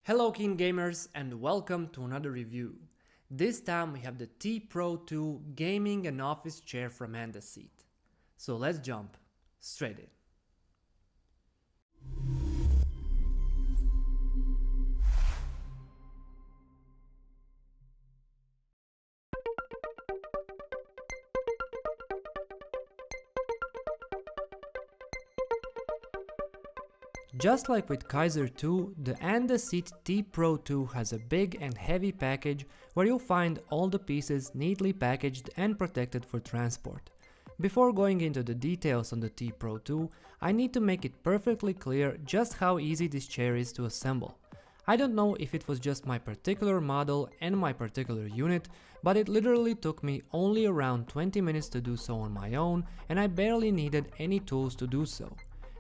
Hello KeenGamers and welcome to another review. This time we have the T Pro 2 gaming and office chair from AndaSeat. So let's jump straight in. Just like with Kaiser 2, the AndaSeat T Pro 2 has a big and heavy package where you'll find all the pieces neatly packaged and protected for transport. Before going into the details on the T Pro 2, I need to make it perfectly clear just how easy this chair is to assemble. I don't know if it was just my particular model and my particular unit, but it literally took me only around 20 minutes to do so on my own, and I barely needed any tools to do so.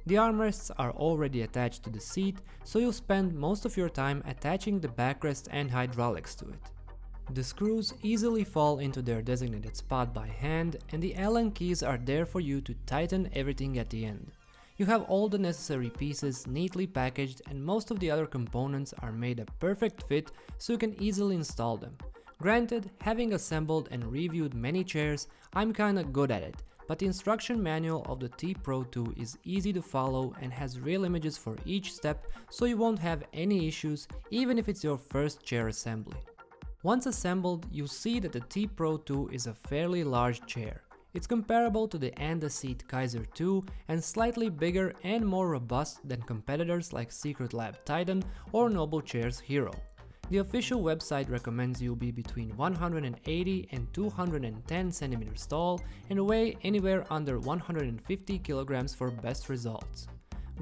The armrests are already attached to the seat, so you'll spend most of your time attaching the backrest and hydraulics to it. The screws easily fall into their designated spot by hand, and the Allen keys are there for you to tighten everything at the end. You have all the necessary pieces neatly packaged, and most of the other components are made a perfect fit so you can easily install them. Granted, having assembled and reviewed many chairs, I'm kinda good at it. But the instruction manual of the T Pro 2 is easy to follow and has real images for each step, so you won't have any issues even if it's your first chair assembly. Once assembled, you see that the T Pro 2 is a fairly large chair. It's comparable to the AndaSeat Kaiser 2 and slightly bigger and more robust than competitors like Secret Lab Titan or Noble Chairs Hero. The official website recommends you be between 180 and 210 cm tall and weigh anywhere under 150 kg for best results.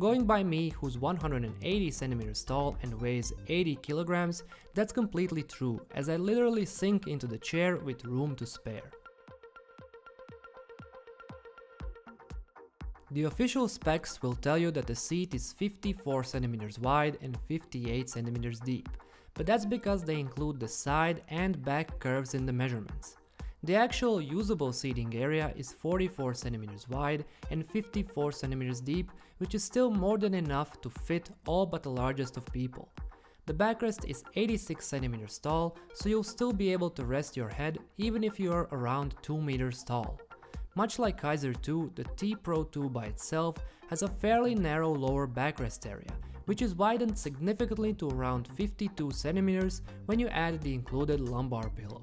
Going by me, who's 180 cm tall and weighs 80 kg, that's completely true, as I literally sink into the chair with room to spare. The official specs will tell you that the seat is 54 cm wide and 58 cm deep, but that's because they include the side and back curves in the measurements. The actual usable seating area is 44 cm wide and 54 cm deep, which is still more than enough to fit all but the largest of people. The backrest is 86 cm tall, so you'll still be able to rest your head even if you are around 2 meters tall. Much like Kaiser 2, the T Pro 2 by itself has a fairly narrow lower backrest area, which is widened significantly to around 52 cm when you add the included lumbar pillow.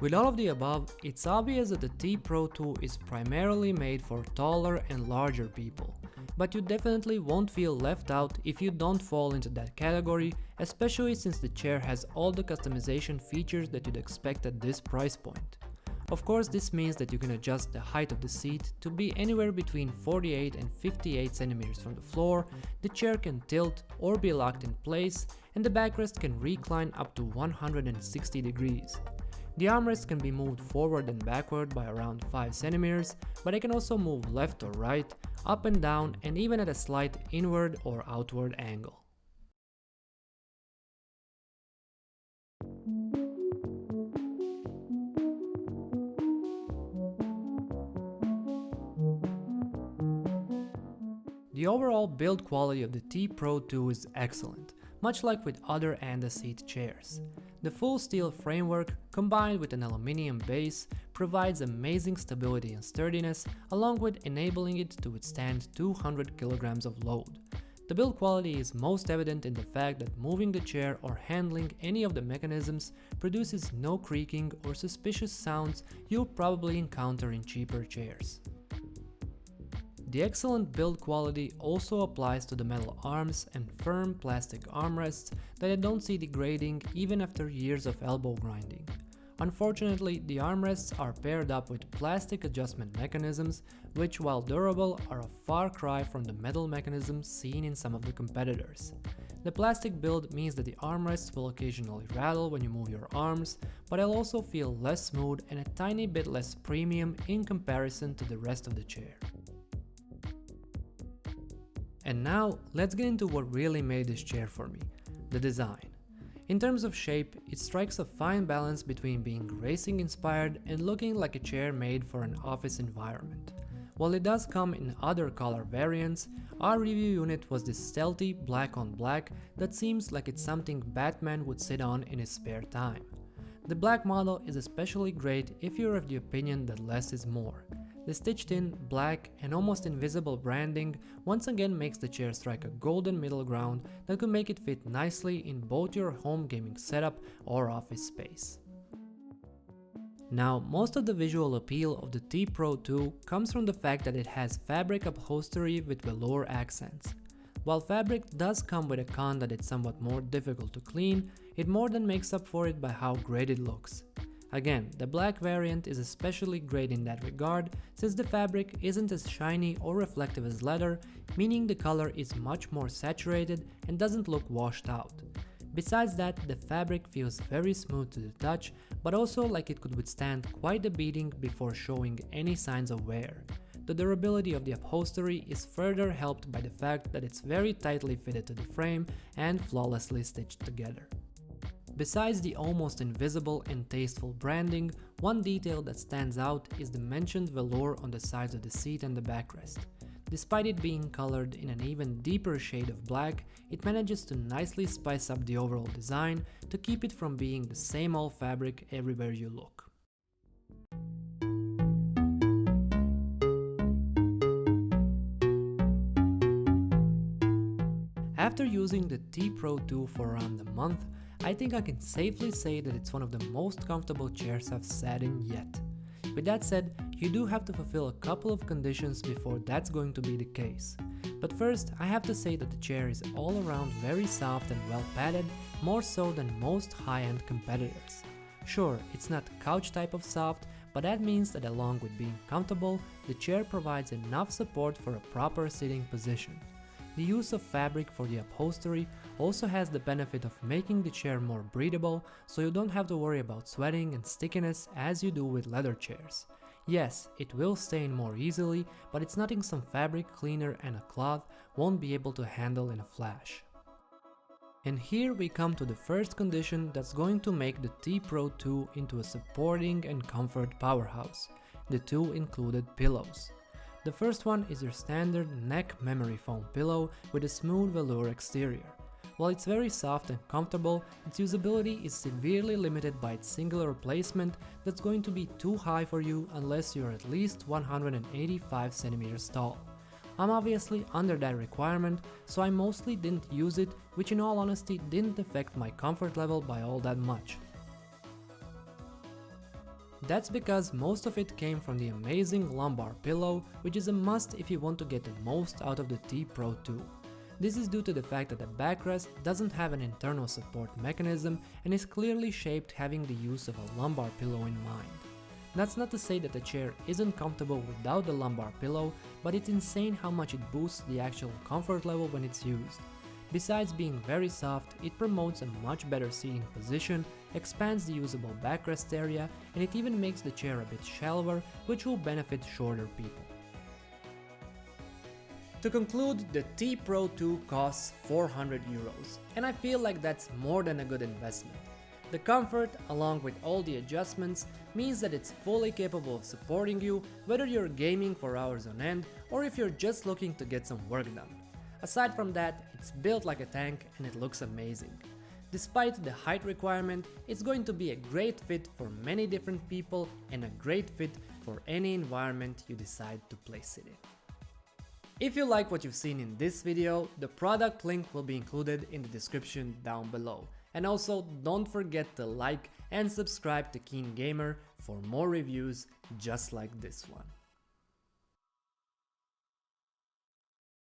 With all of the above, it's obvious that the T Pro 2 is primarily made for taller and larger people, but you definitely won't feel left out if you don't fall into that category, especially since the chair has all the customization features that you'd expect at this price point. Of course, this means that you can adjust the height of the seat to be anywhere between 48 and 58 cm from the floor, the chair can tilt or be locked in place, and the backrest can recline up to 160 degrees. The armrest can be moved forward and backward by around 5 cm, but it can also move left or right, up and down, and even at a slight inward or outward angle. The overall build quality of the T Pro 2 is excellent, much like with other AndaSeat chairs. The full steel framework, combined with an aluminum base, provides amazing stability and sturdiness, along with enabling it to withstand 200 kg of load. The build quality is most evident in the fact that moving the chair or handling any of the mechanisms produces no creaking or suspicious sounds you'll probably encounter in cheaper chairs. The excellent build quality also applies to the metal arms and firm plastic armrests that I don't see degrading even after years of elbow grinding. Unfortunately, the armrests are paired up with plastic adjustment mechanisms, which, while durable, are a far cry from the metal mechanisms seen in some of the competitors. The plastic build means that the armrests will occasionally rattle when you move your arms, but they'll also feel less smooth and a tiny bit less premium in comparison to the rest of the chair. And now, let's get into what really made this chair for me, the design. In terms of shape, it strikes a fine balance between being racing inspired and looking like a chair made for an office environment. While it does come in other color variants, our review unit was this stealthy black on black that seems like it's something Batman would sit on in his spare time. The black model is especially great if you're of the opinion that less is more. The stitched in, black, and almost invisible branding once again makes the chair strike a golden middle ground that could make it fit nicely in both your home gaming setup or office space. Now, most of the visual appeal of the T Pro 2 comes from the fact that it has fabric upholstery with velour accents. While fabric does come with a con that it's somewhat more difficult to clean, it more than makes up for it by how great it looks. Again, the black variant is especially great in that regard, since the fabric isn't as shiny or reflective as leather, meaning the color is much more saturated and doesn't look washed out. Besides that, the fabric feels very smooth to the touch, but also like it could withstand quite a beating before showing any signs of wear. The durability of the upholstery is further helped by the fact that it's very tightly fitted to the frame and flawlessly stitched together. Besides the almost invisible and tasteful branding, one detail that stands out is the mentioned velour on the sides of the seat and the backrest. Despite it being colored in an even deeper shade of black, it manages to nicely spice up the overall design to keep it from being the same old fabric everywhere you look. After using the T Pro 2 for around a month, I think I can safely say that it's one of the most comfortable chairs I've sat in yet. With that said, you do have to fulfill a couple of conditions before that's going to be the case. But first, I have to say that the chair is all around very soft and well padded, more so than most high-end competitors. Sure, it's not couch type of soft, but that means that along with being comfortable, the chair provides enough support for a proper sitting position. The use of fabric for the upholstery also has the benefit of making the chair more breathable, so you don't have to worry about sweating and stickiness as you do with leather chairs. Yes, it will stain more easily, but it's nothing some fabric cleaner and a cloth won't be able to handle in a flash. And here we come to the first condition that's going to make the T Pro 2 into a supporting and comfort powerhouse: the two included pillows. The first one is your standard neck memory foam pillow with a smooth velour exterior. While it's very soft and comfortable, its usability is severely limited by its singular placement that's going to be too high for you unless you're at least 185 cm tall. I'm obviously under that requirement, so I mostly didn't use it, which in all honesty didn't affect my comfort level by all that much. That's because most of it came from the amazing lumbar pillow, which is a must if you want to get the most out of the T Pro 2. This is due to the fact that the backrest doesn't have an internal support mechanism and is clearly shaped having the use of a lumbar pillow in mind. That's not to say that the chair isn't comfortable without the lumbar pillow, but it's insane how much it boosts the actual comfort level when it's used. Besides being very soft, it promotes a much better seating position, expands the usable backrest area, and it even makes the chair a bit shallower, which will benefit shorter people. To conclude, the T Pro 2 costs €400, and I feel like that's more than a good investment. The comfort, along with all the adjustments, means that it's fully capable of supporting you whether you're gaming for hours on end or if you're just looking to get some work done. Aside from that, it's built like a tank and it looks amazing. Despite the height requirement, it's going to be a great fit for many different people and a great fit for any environment you decide to place it in. If you like what you've seen in this video, the product link will be included in the description down below. And also, don't forget to like and subscribe to KeenGamer for more reviews just like this one.